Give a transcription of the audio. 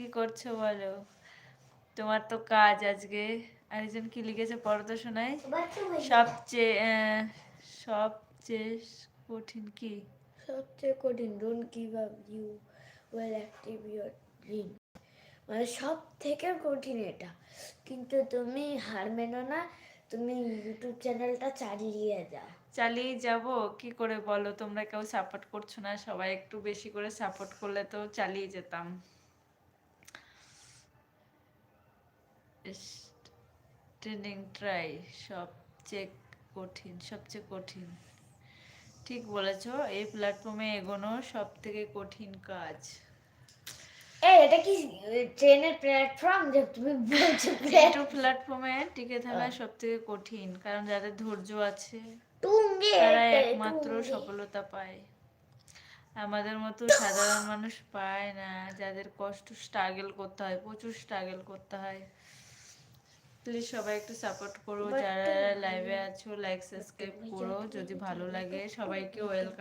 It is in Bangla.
কি করছো বলো? তোমার তো কাজ আজকে। আরেকজন কি লিখেছে পড়ো তো শোনাই। সবচেয়ে সবচেয়ে কঠিন কি? সবচেয়ে কঠিন, don't give up, you will active your dream. মানে সব থেকে কঠিন এটা, কিন্তু তুমি হার মেনো না, তুমি ইউটিউব চ্যানেলটা চালিয়ে যাও। চালিয়ে যাব কি করে বলো? তোমরা কেউ সাপোর্ট করছো না, সবাই একটু বেশি করে সাপোর্ট করলে তো চালিয়ে যেতাম। ট্রেনিং ট্রাই সবচেয়ে সবচেয়ে কঠিন। ঠিক বলেছো, এই প্ল্যাটফর্মে এগোনো সব থেকে কঠিন কাজ। এটা কি ট্রেনের প্ল্যাটফর্ম যে তুমি বলছো? ইউটিউব প্ল্যাটফর্মে টিকে থাকা সব থেকে কঠিন, কারণ যাদের ধৈর্য আছে তারা একমাত্র সফলতা পায়। আমাদের মতো সাধারণ মানুষ পায় না, যাদের কষ্ট স্ট্রাগল করতে হয়, প্রচুর স্ট্রাগল করতে হয়। প্লিজ সবাই একটু সাপোর্ট করো, যারা লাইভে আছো লাইক সাবস্ক্রাইব করো, যদি ভালো লাগে। সবাইকে ওয়েলকাম।